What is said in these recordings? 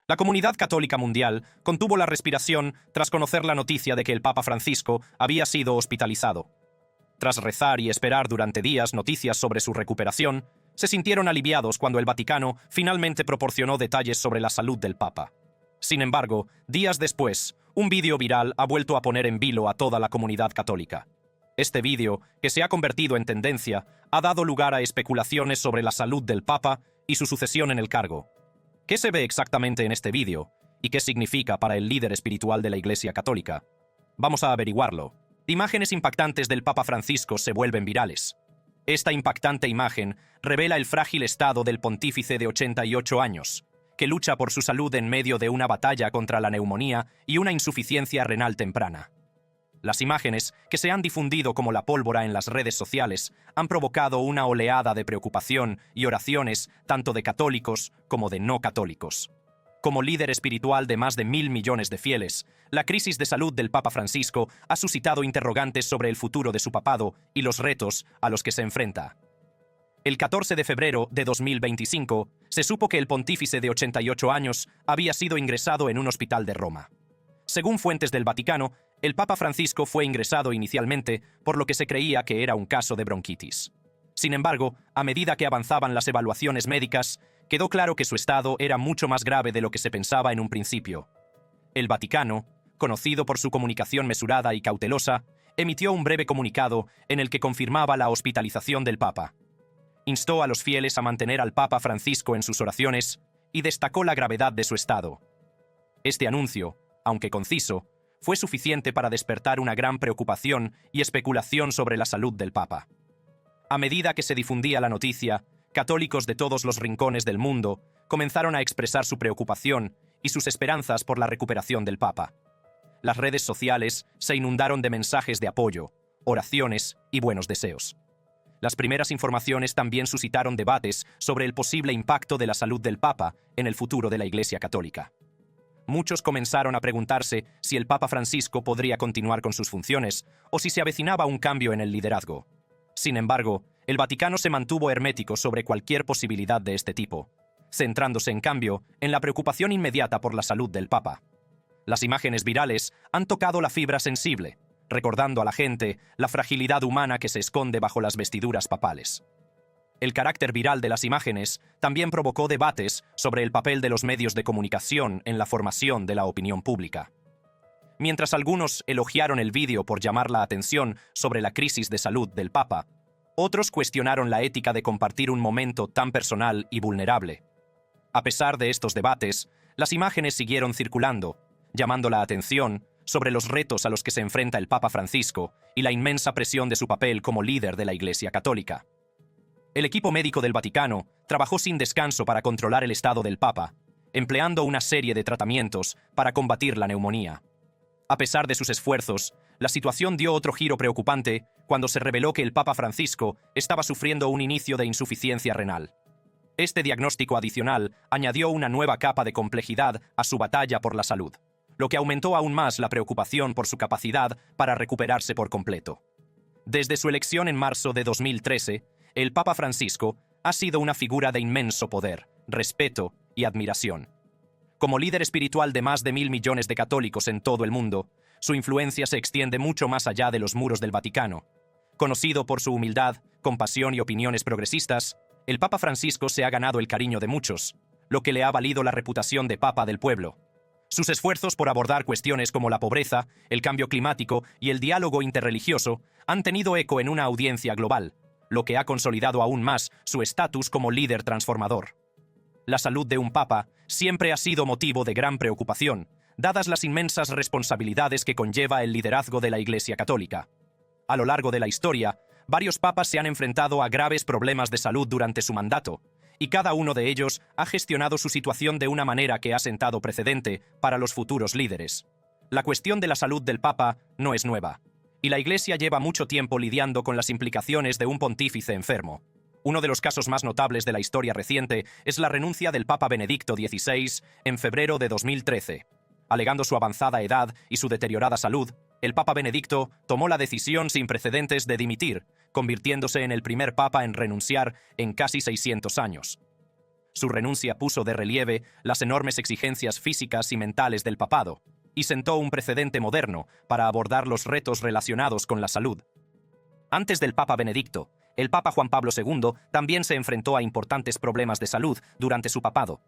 La comunidad católica mundial contuvo la respiración tras conocer la noticia de que el Papa Francisco había sido hospitalizado. Tras rezar y esperar durante días noticias sobre su recuperación, se sintieron aliviados cuando el Vaticano finalmente proporcionó detalles sobre la salud del Papa. Sin embargo, días después, un vídeo viral ha vuelto a poner en vilo a toda la comunidad católica. Este vídeo, que se ha convertido en tendencia, ha dado lugar a especulaciones sobre la salud del Papa y su sucesión en el cargo. ¿Qué se ve exactamente en este vídeo? ¿Y qué significa para el líder espiritual de la Iglesia Católica? Vamos a averiguarlo. Imágenes impactantes del Papa Francisco se vuelven virales. Esta impactante imagen revela el frágil estado del pontífice de 88 años, que lucha por su salud en medio de una batalla contra la neumonía y una insuficiencia renal temprana. Las imágenes, que se han difundido como la pólvora en las redes sociales, han provocado una oleada de preocupación y oraciones tanto de católicos como de no católicos. Como líder espiritual de más de 1.000 millones de fieles, la crisis de salud del Papa Francisco ha suscitado interrogantes sobre el futuro de su papado y los retos a los que se enfrenta. El 14 de febrero de 2025, se supo que el pontífice de 88 años había sido ingresado en un hospital de Roma. Según fuentes del Vaticano, el Papa Francisco fue ingresado inicialmente por lo que se creía que era un caso de bronquitis. Sin embargo, a medida que avanzaban las evaluaciones médicas, quedó claro que su estado era mucho más grave de lo que se pensaba en un principio. El Vaticano, conocido por su comunicación mesurada y cautelosa, emitió un breve comunicado en el que confirmaba la hospitalización del Papa. Instó a los fieles a mantener al Papa Francisco en sus oraciones y destacó la gravedad de su estado. Este anuncio, aunque conciso, fue suficiente para despertar una gran preocupación y especulación sobre la salud del Papa. A medida que se difundía la noticia, católicos de todos los rincones del mundo comenzaron a expresar su preocupación y sus esperanzas por la recuperación del Papa. Las redes sociales se inundaron de mensajes de apoyo, oraciones y buenos deseos. Las primeras informaciones también suscitaron debates sobre el posible impacto de la salud del Papa en el futuro de la Iglesia Católica. Muchos comenzaron a preguntarse si el Papa Francisco podría continuar con sus funciones o si se avecinaba un cambio en el liderazgo. Sin embargo, el Vaticano se mantuvo hermético sobre cualquier posibilidad de este tipo, centrándose en cambio en la preocupación inmediata por la salud del Papa. Las imágenes virales han tocado la fibra sensible, recordando a la gente la fragilidad humana que se esconde bajo las vestiduras papales. El carácter viral de las imágenes también provocó debates sobre el papel de los medios de comunicación en la formación de la opinión pública. Mientras algunos elogiaron el vídeo por llamar la atención sobre la crisis de salud del Papa, otros cuestionaron la ética de compartir un momento tan personal y vulnerable. A pesar de estos debates, las imágenes siguieron circulando, llamando la atención sobre los retos a los que se enfrenta el Papa Francisco y la inmensa presión de su papel como líder de la Iglesia Católica. El equipo médico del Vaticano trabajó sin descanso para controlar el estado del Papa, empleando una serie de tratamientos para combatir la neumonía. A pesar de sus esfuerzos, la situación dio otro giro preocupante cuando se reveló que el Papa Francisco estaba sufriendo un inicio de insuficiencia renal. Este diagnóstico adicional añadió una nueva capa de complejidad a su batalla por la salud, lo que aumentó aún más la preocupación por su capacidad para recuperarse por completo. Desde su elección en marzo de 2013, el Papa Francisco ha sido una figura de inmenso poder, respeto y admiración. Como líder espiritual de más de 1.000 millones de católicos en todo el mundo, su influencia se extiende mucho más allá de los muros del Vaticano. Conocido por su humildad, compasión y opiniones progresistas, el Papa Francisco se ha ganado el cariño de muchos, lo que le ha valido la reputación de Papa del pueblo. Sus esfuerzos por abordar cuestiones como la pobreza, el cambio climático y el diálogo interreligioso han tenido eco en una audiencia global, lo que ha consolidado aún más su estatus como líder transformador. La salud de un papa siempre ha sido motivo de gran preocupación, dadas las inmensas responsabilidades que conlleva el liderazgo de la Iglesia Católica. A lo largo de la historia, varios papas se han enfrentado a graves problemas de salud durante su mandato, y cada uno de ellos ha gestionado su situación de una manera que ha sentado precedente para los futuros líderes. La cuestión de la salud del Papa no es nueva, y la Iglesia lleva mucho tiempo lidiando con las implicaciones de un pontífice enfermo. Uno de los casos más notables de la historia reciente es la renuncia del Papa Benedicto XVI en febrero de 2013. Alegando su avanzada edad y su deteriorada salud, el Papa Benedicto tomó la decisión sin precedentes de dimitir, convirtiéndose en el primer papa en renunciar en casi 600 años. Su renuncia puso de relieve las enormes exigencias físicas y mentales del papado, y sentó un precedente moderno para abordar los retos relacionados con la salud. Antes del Papa Benedicto, el Papa Juan Pablo II también se enfrentó a importantes problemas de salud durante su papado.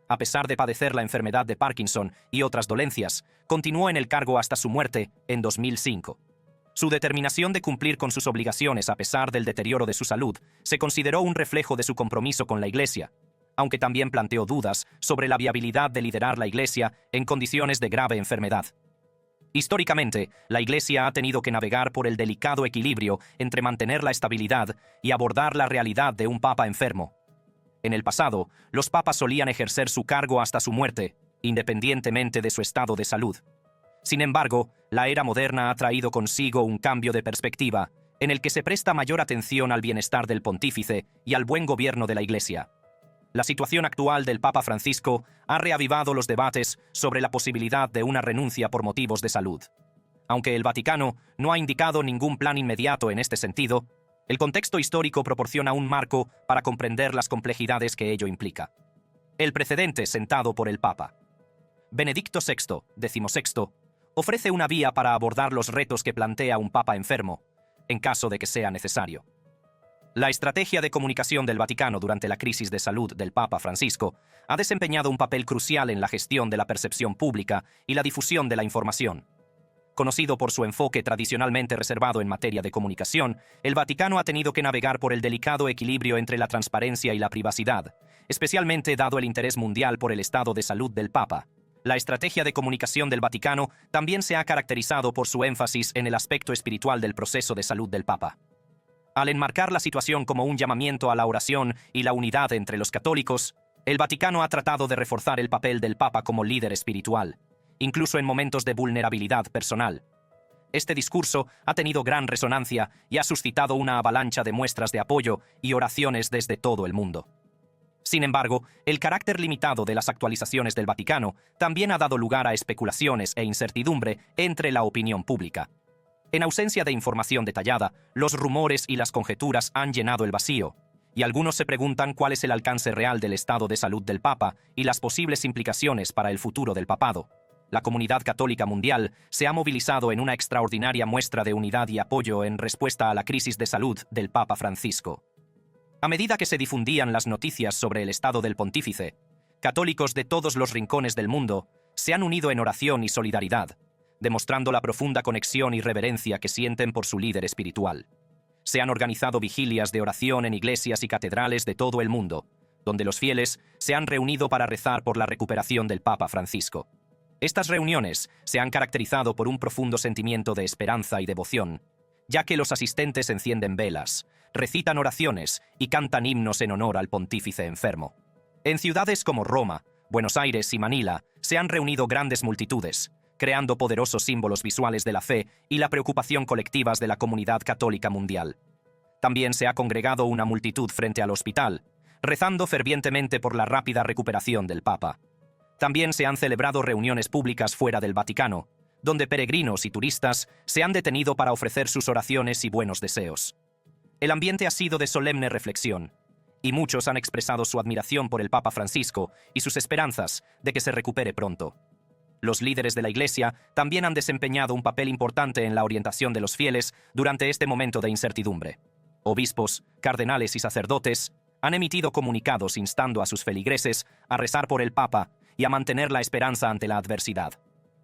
A pesar de padecer la enfermedad de Parkinson y otras dolencias, continuó en el cargo hasta su muerte en 2005. Su determinación de cumplir con sus obligaciones a pesar del deterioro de su salud se consideró un reflejo de su compromiso con la Iglesia, aunque también planteó dudas sobre la viabilidad de liderar la Iglesia en condiciones de grave enfermedad. Históricamente, la Iglesia ha tenido que navegar por el delicado equilibrio entre mantener la estabilidad y abordar la realidad de un papa enfermo. En el pasado, los papas solían ejercer su cargo hasta su muerte, independientemente de su estado de salud. Sin embargo, la era moderna ha traído consigo un cambio de perspectiva, en el que se presta mayor atención al bienestar del pontífice y al buen gobierno de la Iglesia. La situación actual del Papa Francisco ha reavivado los debates sobre la posibilidad de una renuncia por motivos de salud. Aunque el Vaticano no ha indicado ningún plan inmediato en este sentido, el contexto histórico proporciona un marco para comprender las complejidades que ello implica. El precedente sentado por el Papa Benedicto XVI, XVI, ofrece una vía para abordar los retos que plantea un Papa enfermo, en caso de que sea necesario. La estrategia de comunicación del Vaticano durante la crisis de salud del Papa Francisco ha desempeñado un papel crucial en la gestión de la percepción pública y la difusión de la información. Conocido por su enfoque tradicionalmente reservado en materia de comunicación, el Vaticano ha tenido que navegar por el delicado equilibrio entre la transparencia y la privacidad, especialmente dado el interés mundial por el estado de salud del Papa. La estrategia de comunicación del Vaticano también se ha caracterizado por su énfasis en el aspecto espiritual del proceso de salud del Papa. Al enmarcar la situación como un llamamiento a la oración y la unidad entre los católicos, el Vaticano ha tratado de reforzar el papel del Papa como líder espiritual, incluso en momentos de vulnerabilidad personal. Este discurso ha tenido gran resonancia y ha suscitado una avalancha de muestras de apoyo y oraciones desde todo el mundo. Sin embargo, el carácter limitado de las actualizaciones del Vaticano también ha dado lugar a especulaciones e incertidumbre entre la opinión pública. En ausencia de información detallada, los rumores y las conjeturas han llenado el vacío, y algunos se preguntan cuál es el alcance real del estado de salud del Papa y las posibles implicaciones para el futuro del papado. La comunidad católica mundial se ha movilizado en una extraordinaria muestra de unidad y apoyo en respuesta a la crisis de salud del Papa Francisco. A medida que se difundían las noticias sobre el estado del pontífice, católicos de todos los rincones del mundo se han unido en oración y solidaridad, demostrando la profunda conexión y reverencia que sienten por su líder espiritual. Se han organizado vigilias de oración en iglesias y catedrales de todo el mundo, donde los fieles se han reunido para rezar por la recuperación del Papa Francisco. Estas reuniones se han caracterizado por un profundo sentimiento de esperanza y devoción, ya que los asistentes encienden velas, recitan oraciones y cantan himnos en honor al pontífice enfermo. En ciudades como Roma, Buenos Aires y Manila se han reunido grandes multitudes, creando poderosos símbolos visuales de la fe y la preocupación colectivas de la comunidad católica mundial. También se ha congregado una multitud frente al hospital, rezando fervientemente por la rápida recuperación del Papa. También se han celebrado reuniones públicas fuera del Vaticano, donde peregrinos y turistas se han detenido para ofrecer sus oraciones y buenos deseos. El ambiente ha sido de solemne reflexión, y muchos han expresado su admiración por el Papa Francisco y sus esperanzas de que se recupere pronto. Los líderes de la Iglesia también han desempeñado un papel importante en la orientación de los fieles durante este momento de incertidumbre. Obispos, cardenales y sacerdotes han emitido comunicados instando a sus feligreses a rezar por el Papa y a mantener la esperanza ante la adversidad.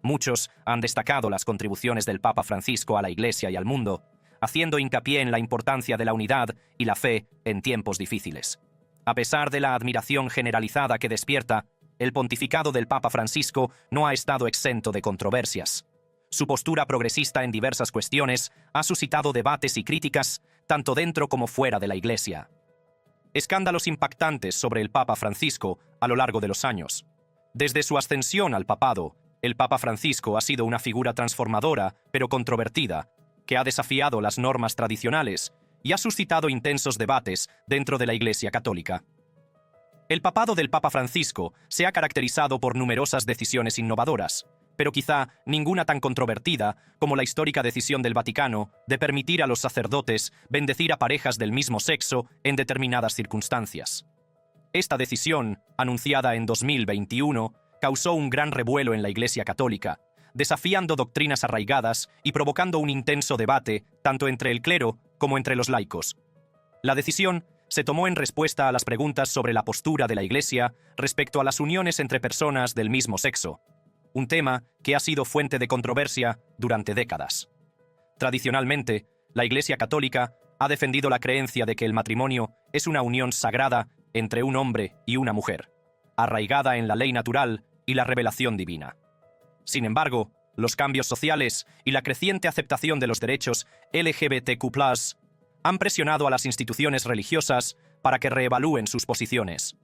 Muchos han destacado las contribuciones del Papa Francisco a la Iglesia y al mundo, haciendo hincapié en la importancia de la unidad y la fe en tiempos difíciles. A pesar de la admiración generalizada que despierta, el pontificado del Papa Francisco no ha estado exento de controversias. Su postura progresista en diversas cuestiones ha suscitado debates y críticas, tanto dentro como fuera de la Iglesia. Escándalos impactantes sobre el Papa Francisco a lo largo de los años. Desde su ascensión al papado, el Papa Francisco ha sido una figura transformadora, pero controvertida, que ha desafiado las normas tradicionales y ha suscitado intensos debates dentro de la Iglesia católica. El papado del Papa Francisco se ha caracterizado por numerosas decisiones innovadoras, pero quizá ninguna tan controvertida como la histórica decisión del Vaticano de permitir a los sacerdotes bendecir a parejas del mismo sexo en determinadas circunstancias. Esta decisión, anunciada en 2021, causó un gran revuelo en la Iglesia Católica, desafiando doctrinas arraigadas y provocando un intenso debate tanto entre el clero como entre los laicos. La decisión se tomó en respuesta a las preguntas sobre la postura de la Iglesia respecto a las uniones entre personas del mismo sexo, un tema que ha sido fuente de controversia durante décadas. Tradicionalmente, la Iglesia Católica ha defendido la creencia de que el matrimonio es una unión sagrada entre un hombre y una mujer, arraigada en la ley natural y la revelación divina. Sin embargo, los cambios sociales y la creciente aceptación de los derechos LGBTQ+, han presionado a las instituciones religiosas para que reevalúen sus posiciones.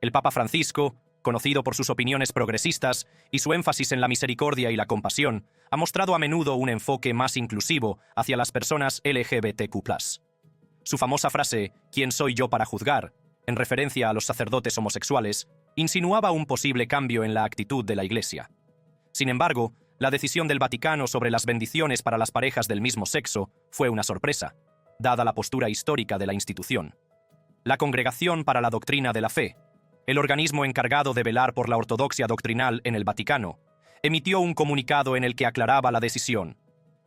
El Papa Francisco, conocido por sus opiniones progresistas y su énfasis en la misericordia y la compasión, ha mostrado a menudo un enfoque más inclusivo hacia las personas LGBTQ+. Su famosa frase, «¿Quién soy yo para juzgar?», en referencia a los sacerdotes homosexuales, insinuaba un posible cambio en la actitud de la Iglesia. Sin embargo, la decisión del Vaticano sobre las bendiciones para las parejas del mismo sexo fue una sorpresa, dada la postura histórica de la institución. La Congregación para la Doctrina de la Fe, el organismo encargado de velar por la ortodoxia doctrinal en el Vaticano, emitió un comunicado en el que aclaraba la decisión.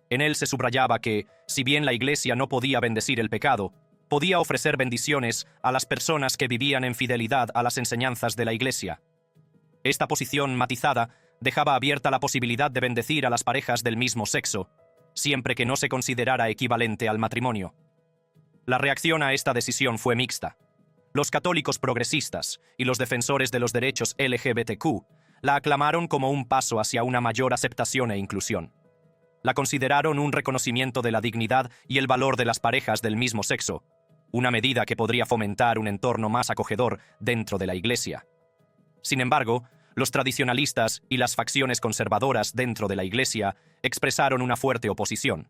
En él se subrayaba que, si bien la Iglesia no podía bendecir el pecado, podía ofrecer bendiciones a las personas que vivían en fidelidad a las enseñanzas de la Iglesia. Esta posición matizada dejaba abierta la posibilidad de bendecir a las parejas del mismo sexo, siempre que no se considerara equivalente al matrimonio. La reacción a esta decisión fue mixta. Los católicos progresistas y los defensores de los derechos LGBTQ la aclamaron como un paso hacia una mayor aceptación e inclusión. La consideraron un reconocimiento de la dignidad y el valor de las parejas del mismo sexo, una medida que podría fomentar un entorno más acogedor dentro de la Iglesia. Sin embargo, los tradicionalistas y las facciones conservadoras dentro de la Iglesia expresaron una fuerte oposición.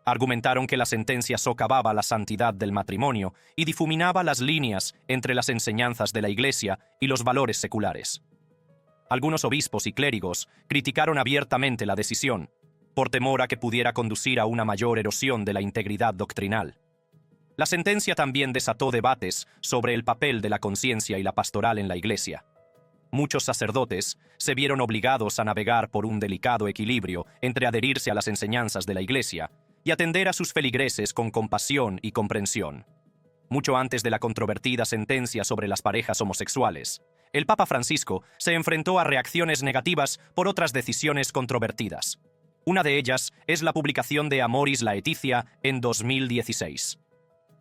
Argumentaron que la sentencia socavaba la santidad del matrimonio y difuminaba las líneas entre las enseñanzas de la Iglesia y los valores seculares. Algunos obispos y clérigos criticaron abiertamente la decisión, por temor a que pudiera conducir a una mayor erosión de la integridad doctrinal. La sentencia también desató debates sobre el papel de la conciencia y la pastoral en la Iglesia. Muchos sacerdotes se vieron obligados a navegar por un delicado equilibrio entre adherirse a las enseñanzas de la Iglesia y atender a sus feligreses con compasión y comprensión. Mucho antes de la controvertida sentencia sobre las parejas homosexuales, el Papa Francisco se enfrentó a reacciones negativas por otras decisiones controvertidas. Una de ellas es la publicación de Amoris Laetitia en 2016.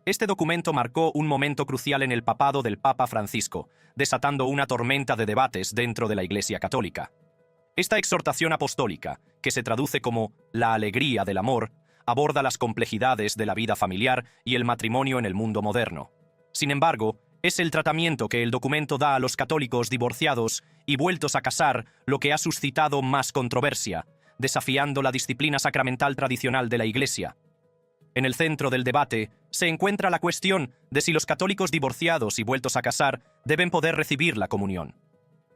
Este documento marcó un momento crucial en el papado del Papa Francisco, desatando una tormenta de debates dentro de la Iglesia Católica. Esta exhortación apostólica, que se traduce como la alegría del amor, aborda las complejidades de la vida familiar y el matrimonio en el mundo moderno. Sin embargo, es el tratamiento que el documento da a los católicos divorciados y vueltos a casar lo que ha suscitado más controversia, desafiando la disciplina sacramental tradicional de la Iglesia. En el centro del debate se encuentra la cuestión de si los católicos divorciados y vueltos a casar deben poder recibir la comunión.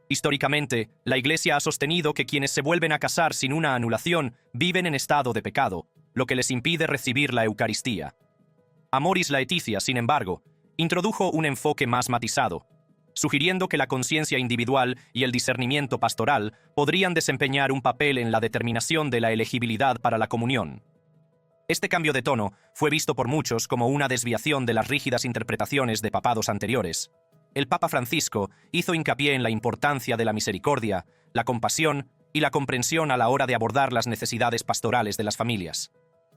Históricamente, la Iglesia ha sostenido que quienes se vuelven a casar sin una anulación viven en estado de pecado, lo que les impide recibir la Eucaristía. Amoris Laetitia, sin embargo, introdujo un enfoque más matizado, sugiriendo que la conciencia individual y el discernimiento pastoral podrían desempeñar un papel en la determinación de la elegibilidad para la comunión. Este cambio de tono fue visto por muchos como una desviación de las rígidas interpretaciones de papados anteriores. El Papa Francisco hizo hincapié en la importancia de la misericordia, la compasión y la comprensión a la hora de abordar las necesidades pastorales de las familias.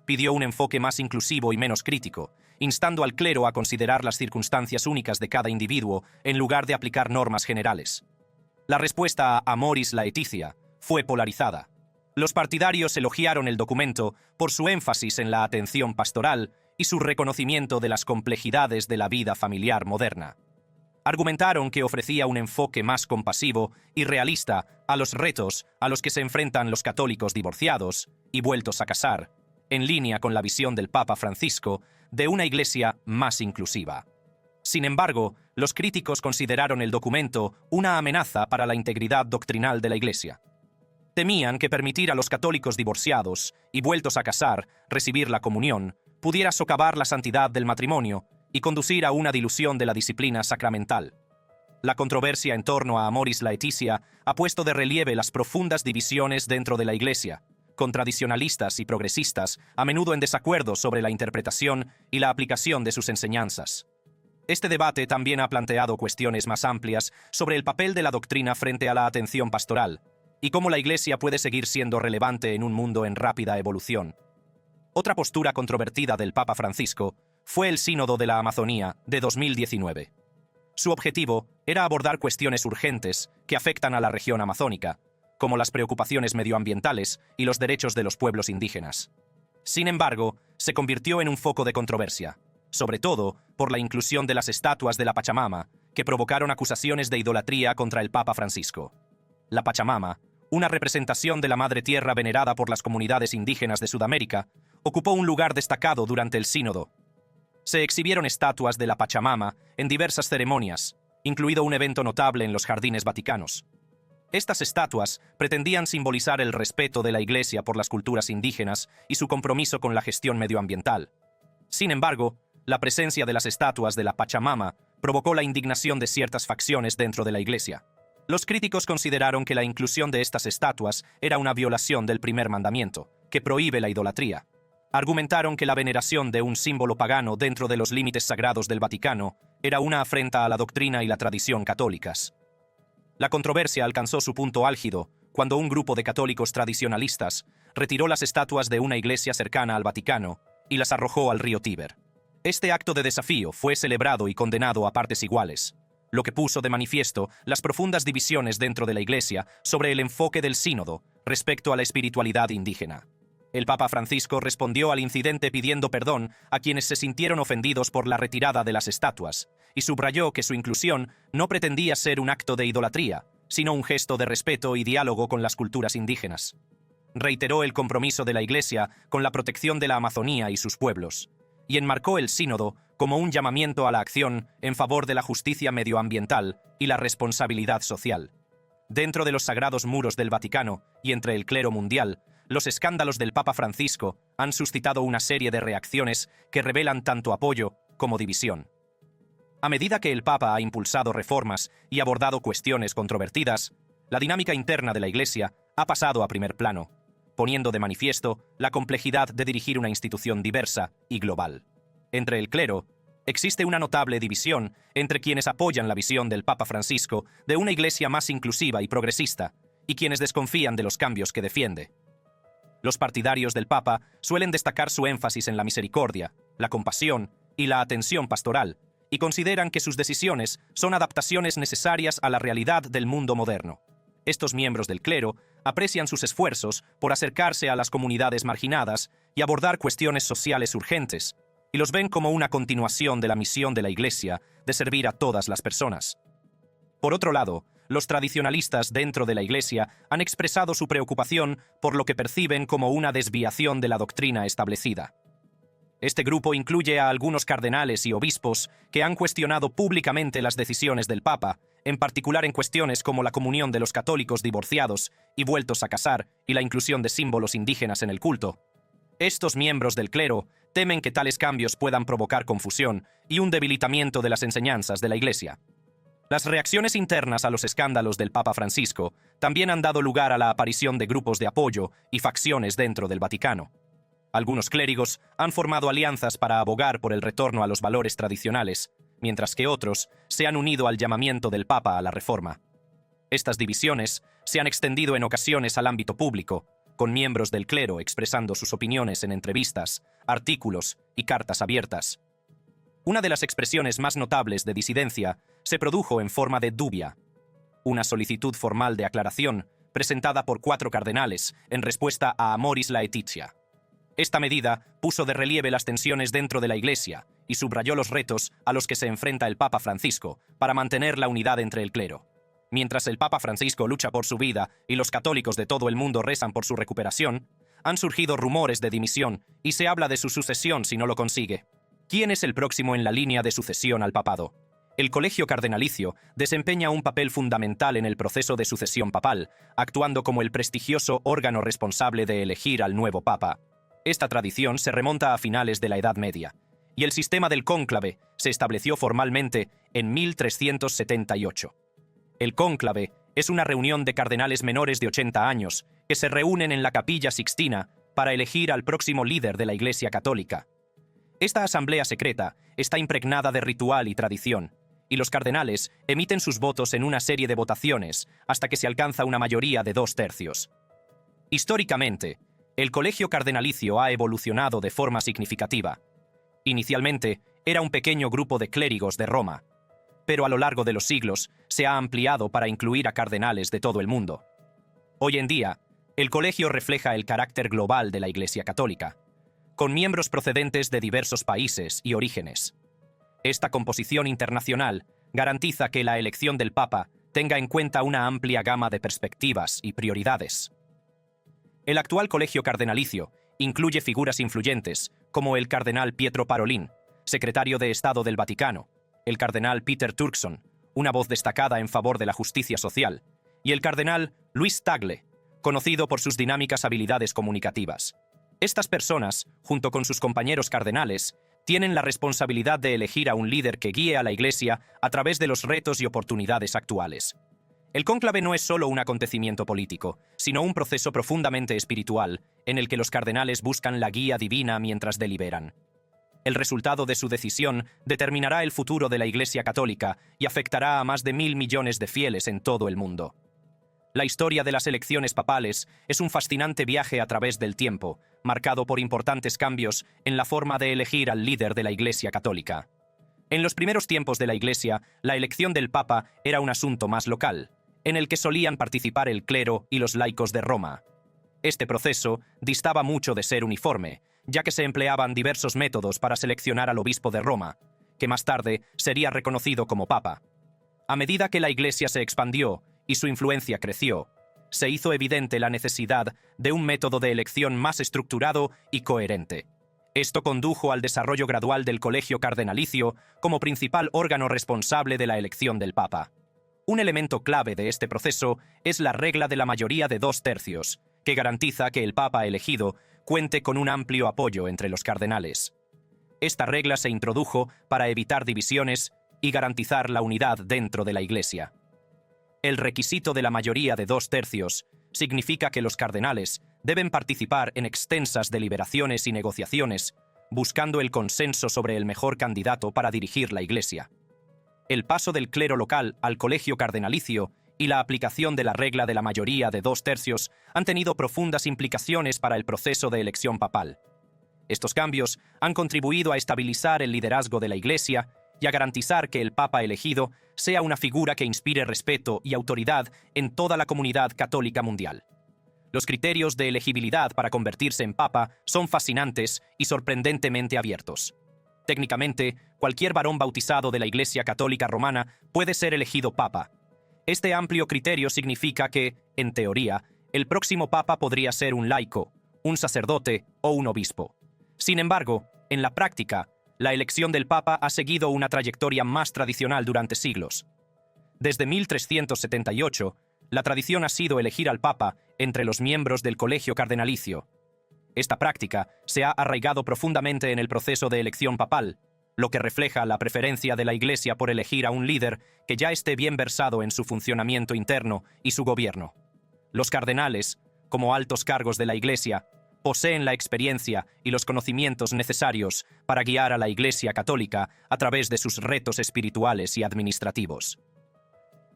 Pidió un enfoque más inclusivo y menos crítico, instando al clero a considerar las circunstancias únicas de cada individuo en lugar de aplicar normas generales. La respuesta a Amoris Laetitia fue polarizada. Los partidarios elogiaron el documento por su énfasis en la atención pastoral y su reconocimiento de las complejidades de la vida familiar moderna. Argumentaron que ofrecía un enfoque más compasivo y realista a los retos a los que se enfrentan los católicos divorciados y vueltos a casar, en línea con la visión del Papa Francisco de una Iglesia más inclusiva. Sin embargo, los críticos consideraron el documento una amenaza para la integridad doctrinal de la Iglesia. Temían que permitir a los católicos divorciados y vueltos a casar recibir la comunión pudiera socavar la santidad del matrimonio y conducir a una dilución de la disciplina sacramental. La controversia en torno a Amoris Laetitia ha puesto de relieve las profundas divisiones dentro de la Iglesia, con tradicionalistas y progresistas a menudo en desacuerdo sobre la interpretación y la aplicación de sus enseñanzas. Este debate también ha planteado cuestiones más amplias sobre el papel de la doctrina frente a la atención pastoral, y cómo la Iglesia puede seguir siendo relevante en un mundo en rápida evolución. Otra postura controvertida del Papa Francisco fue el Sínodo de la Amazonía de 2019. Su objetivo era abordar cuestiones urgentes que afectan a la región amazónica, como las preocupaciones medioambientales y los derechos de los pueblos indígenas. Sin embargo, se convirtió en un foco de controversia, sobre todo por la inclusión de las estatuas de la Pachamama, que provocaron acusaciones de idolatría contra el Papa Francisco. La Pachamama, una representación de la Madre Tierra venerada por las comunidades indígenas de Sudamérica, ocupó un lugar destacado durante el sínodo. Se exhibieron estatuas de la Pachamama en diversas ceremonias, incluido un evento notable en los jardines vaticanos. Estas estatuas pretendían simbolizar el respeto de la Iglesia por las culturas indígenas y su compromiso con la gestión medioambiental. Sin embargo, la presencia de las estatuas de la Pachamama provocó la indignación de ciertas facciones dentro de la Iglesia. Los críticos consideraron que la inclusión de estas estatuas era una violación del primer mandamiento, que prohíbe la idolatría. Argumentaron que la veneración de un símbolo pagano dentro de los límites sagrados del Vaticano era una afrenta a la doctrina y la tradición católicas. La controversia alcanzó su punto álgido cuando un grupo de católicos tradicionalistas retiró las estatuas de una iglesia cercana al Vaticano y las arrojó al río Tíber. Este acto de desafío fue celebrado y condenado a partes iguales, lo que puso de manifiesto las profundas divisiones dentro de la Iglesia sobre el enfoque del sínodo respecto a la espiritualidad indígena. El Papa Francisco respondió al incidente pidiendo perdón a quienes se sintieron ofendidos por la retirada de las estatuas, y subrayó que su inclusión no pretendía ser un acto de idolatría, sino un gesto de respeto y diálogo con las culturas indígenas. Reiteró el compromiso de la Iglesia con la protección de la Amazonía y sus pueblos, y enmarcó el sínodo como un llamamiento a la acción en favor de la justicia medioambiental y la responsabilidad social. Dentro de los sagrados muros del Vaticano y entre el clero mundial, los escándalos del Papa Francisco han suscitado una serie de reacciones que revelan tanto apoyo como división. A medida que el Papa ha impulsado reformas y abordado cuestiones controvertidas, la dinámica interna de la Iglesia ha pasado a primer plano, poniendo de manifiesto la complejidad de dirigir una institución diversa y global. Entre el clero, existe una notable división entre quienes apoyan la visión del Papa Francisco de una Iglesia más inclusiva y progresista, y quienes desconfían de los cambios que defiende. Los partidarios del Papa suelen destacar su énfasis en la misericordia, la compasión y la atención pastoral, y consideran que sus decisiones son adaptaciones necesarias a la realidad del mundo moderno. Estos miembros del clero aprecian sus esfuerzos por acercarse a las comunidades marginadas y abordar cuestiones sociales urgentes, y los ven como una continuación de la misión de la Iglesia de servir a todas las personas. Por otro lado, los tradicionalistas dentro de la Iglesia han expresado su preocupación por lo que perciben como una desviación de la doctrina establecida. Este grupo incluye a algunos cardenales y obispos que han cuestionado públicamente las decisiones del Papa, en particular en cuestiones como la comunión de los católicos divorciados y vueltos a casar y la inclusión de símbolos indígenas en el culto. Estos miembros del clero temen que tales cambios puedan provocar confusión y un debilitamiento de las enseñanzas de la Iglesia. Las reacciones internas a los escándalos del Papa Francisco también han dado lugar a la aparición de grupos de apoyo y facciones dentro del Vaticano. Algunos clérigos han formado alianzas para abogar por el retorno a los valores tradicionales, mientras que otros se han unido al llamamiento del Papa a la reforma. Estas divisiones se han extendido en ocasiones al ámbito público, con miembros del clero expresando sus opiniones en entrevistas, artículos y cartas abiertas. Una de las expresiones más notables de disidencia se produjo en forma de dubia, una solicitud formal de aclaración presentada por 4 cardenales en respuesta a Amoris Laetitia. Esta medida puso de relieve las tensiones dentro de la Iglesia y subrayó los retos a los que se enfrenta el Papa Francisco para mantener la unidad entre el clero. Mientras el Papa Francisco lucha por su vida y los católicos de todo el mundo rezan por su recuperación, han surgido rumores de dimisión y se habla de su sucesión si no lo consigue. ¿Quién es el próximo en la línea de sucesión al papado? El Colegio Cardenalicio desempeña un papel fundamental en el proceso de sucesión papal, actuando como el prestigioso órgano responsable de elegir al nuevo papa. Esta tradición se remonta a finales de la Edad Media, y el sistema del cónclave se estableció formalmente en 1378. El cónclave es una reunión de cardenales menores de 80 años que se reúnen en la Capilla Sixtina para elegir al próximo líder de la Iglesia Católica. Esta asamblea secreta está impregnada de ritual y tradición, y los cardenales emiten sus votos en una serie de votaciones hasta que se alcanza una mayoría de 2/3. Históricamente, el colegio cardenalicio ha evolucionado de forma significativa. Inicialmente, era un pequeño grupo de clérigos de Roma, pero a lo largo de los siglos se ha ampliado para incluir a cardenales de todo el mundo. Hoy en día, el colegio refleja el carácter global de la Iglesia Católica, con miembros procedentes de diversos países y orígenes. Esta composición internacional garantiza que la elección del Papa tenga en cuenta una amplia gama de perspectivas y prioridades. El actual colegio cardenalicio incluye figuras influyentes como el cardenal Pietro Parolin, secretario de Estado del Vaticano, el cardenal Peter Turkson, una voz destacada en favor de la justicia social, y el cardenal Luis Tagle, conocido por sus dinámicas habilidades comunicativas. Estas personas, junto con sus compañeros cardenales, tienen la responsabilidad de elegir a un líder que guíe a la Iglesia a través de los retos y oportunidades actuales. El cónclave no es solo un acontecimiento político, sino un proceso profundamente espiritual, en el que los cardenales buscan la guía divina mientras deliberan. El resultado de su decisión determinará el futuro de la Iglesia Católica y afectará a más de 1.000 millones de fieles en todo el mundo. La historia de las elecciones papales es un fascinante viaje a través del tiempo, marcado por importantes cambios en la forma de elegir al líder de la Iglesia Católica. En los primeros tiempos de la Iglesia, la elección del Papa era un asunto más local, en el que solían participar el clero y los laicos de Roma. Este proceso distaba mucho de ser uniforme, ya que se empleaban diversos métodos para seleccionar al obispo de Roma, que más tarde sería reconocido como Papa. A medida que la Iglesia se expandió y su influencia creció, se hizo evidente la necesidad de un método de elección más estructurado y coherente. Esto condujo al desarrollo gradual del colegio cardenalicio como principal órgano responsable de la elección del Papa. Un elemento clave de este proceso es la regla de la mayoría de 2/3, que garantiza que el Papa elegido cuente con un amplio apoyo entre los cardenales. Esta regla se introdujo para evitar divisiones y garantizar la unidad dentro de la Iglesia. El requisito de la mayoría de 2/3 significa que los cardenales deben participar en extensas deliberaciones y negociaciones, buscando el consenso sobre el mejor candidato para dirigir la Iglesia. El paso del clero local al colegio cardenalicio y la aplicación de la regla de la mayoría de 2/3 han tenido profundas implicaciones para el proceso de elección papal. Estos cambios han contribuido a estabilizar el liderazgo de la Iglesia y a garantizar que el Papa elegido sea una figura que inspire respeto y autoridad en toda la comunidad católica mundial. Los criterios de elegibilidad para convertirse en Papa son fascinantes y sorprendentemente abiertos. Técnicamente, cualquier varón bautizado de la Iglesia Católica Romana puede ser elegido Papa. Este amplio criterio significa que, en teoría, el próximo Papa podría ser un laico, un sacerdote o un obispo. Sin embargo, en la práctica, la elección del Papa ha seguido una trayectoria más tradicional durante siglos. Desde 1378, la tradición ha sido elegir al Papa entre los miembros del colegio cardenalicio. Esta práctica se ha arraigado profundamente en el proceso de elección papal, lo que refleja la preferencia de la Iglesia por elegir a un líder que ya esté bien versado en su funcionamiento interno y su gobierno. Los cardenales, como altos cargos de la Iglesia, poseen la experiencia y los conocimientos necesarios para guiar a la Iglesia Católica a través de sus retos espirituales y administrativos.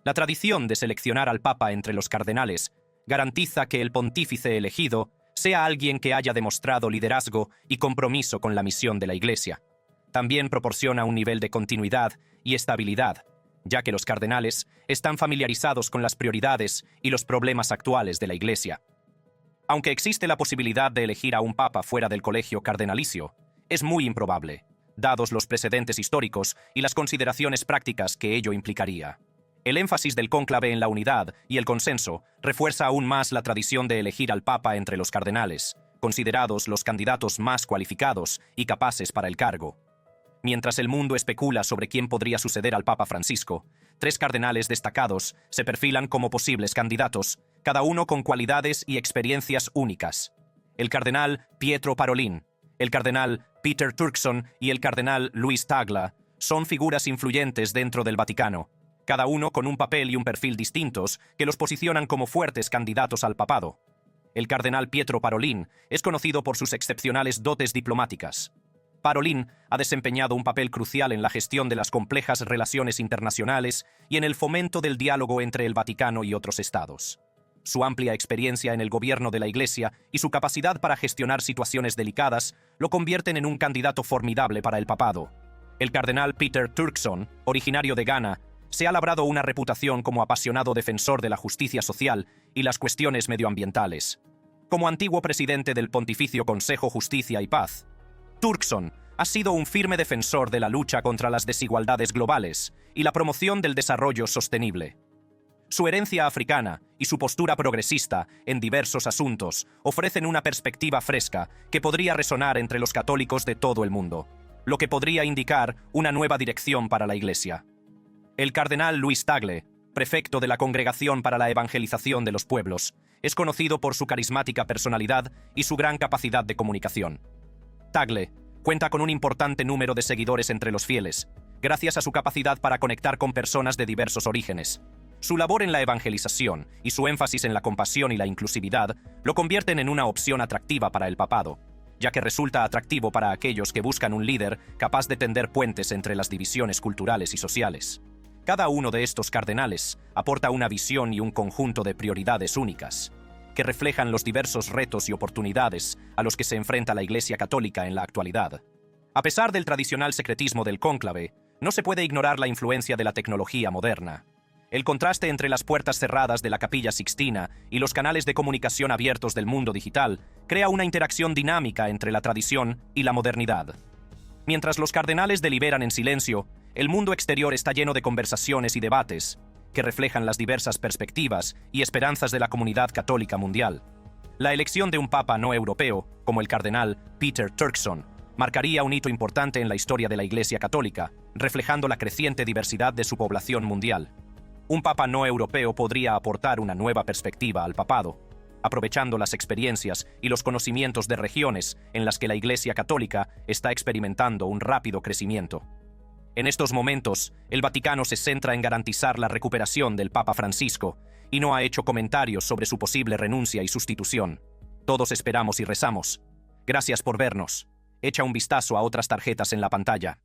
La tradición de seleccionar al Papa entre los cardenales garantiza que el pontífice elegido sea alguien que haya demostrado liderazgo y compromiso con la misión de la Iglesia. También proporciona un nivel de continuidad y estabilidad, ya que los cardenales están familiarizados con las prioridades y los problemas actuales de la Iglesia. Aunque existe la posibilidad de elegir a un papa fuera del colegio cardenalicio, es muy improbable, dados los precedentes históricos y las consideraciones prácticas que ello implicaría. El énfasis del cónclave en la unidad y el consenso refuerza aún más la tradición de elegir al papa entre los cardenales, considerados los candidatos más cualificados y capaces para el cargo. Mientras el mundo especula sobre quién podría suceder al Papa Francisco, 3 cardenales destacados se perfilan como posibles candidatos, cada uno con cualidades y experiencias únicas. El cardenal Pietro Parolin El cardenal Peter Turkson y el cardenal Luis Tagle son figuras influyentes dentro del Vaticano, cada uno con un papel y un perfil distintos que los posicionan como fuertes candidatos al papado. El cardenal Pietro Parolin es conocido por sus excepcionales dotes diplomáticas. Parolin ha desempeñado un papel crucial en la gestión de las complejas relaciones internacionales y en el fomento del diálogo entre el Vaticano y otros estados. Su amplia experiencia en el gobierno de la Iglesia y su capacidad para gestionar situaciones delicadas lo convierten en un candidato formidable para el papado. El cardenal Peter Turkson, originario de Ghana, se ha labrado una reputación como apasionado defensor de la justicia social y las cuestiones medioambientales. Como antiguo presidente del Pontificio Consejo Justicia y Paz, Turkson ha sido un firme defensor de la lucha contra las desigualdades globales y la promoción del desarrollo sostenible. Su herencia africana y su postura progresista en diversos asuntos ofrecen una perspectiva fresca que podría resonar entre los católicos de todo el mundo, lo que podría indicar una nueva dirección para la Iglesia. El cardenal Luis Tagle, prefecto de la Congregación para la Evangelización de los Pueblos, es conocido por su carismática personalidad y su gran capacidad de comunicación. Tagle cuenta con un importante número de seguidores entre los fieles, gracias a su capacidad para conectar con personas de diversos orígenes. Su labor en la evangelización y su énfasis en la compasión y la inclusividad lo convierten en una opción atractiva para el papado, ya que resulta atractivo para aquellos que buscan un líder capaz de tender puentes entre las divisiones culturales y sociales. Cada uno de estos cardenales aporta una visión y un conjunto de prioridades únicas, que reflejan los diversos retos y oportunidades a los que se enfrenta la Iglesia Católica en la actualidad. A pesar del tradicional secretismo del cónclave, no se puede ignorar la influencia de la tecnología moderna. El contraste entre las puertas cerradas de la Capilla Sixtina y los canales de comunicación abiertos del mundo digital crea una interacción dinámica entre la tradición y la modernidad. Mientras los cardenales deliberan en silencio, el mundo exterior está lleno de conversaciones y debates que reflejan las diversas perspectivas y esperanzas de la comunidad católica mundial. La elección de un papa no europeo, como el cardenal Peter Turkson, marcaría un hito importante en la historia de la Iglesia Católica, reflejando la creciente diversidad de su población mundial. Un papa no europeo podría aportar una nueva perspectiva al papado, aprovechando las experiencias y los conocimientos de regiones en las que la Iglesia Católica está experimentando un rápido crecimiento. En estos momentos, el Vaticano se centra en garantizar la recuperación del Papa Francisco y no ha hecho comentarios sobre su posible renuncia y sustitución. Todos esperamos y rezamos. Gracias por vernos. Echa un vistazo a otras tarjetas en la pantalla.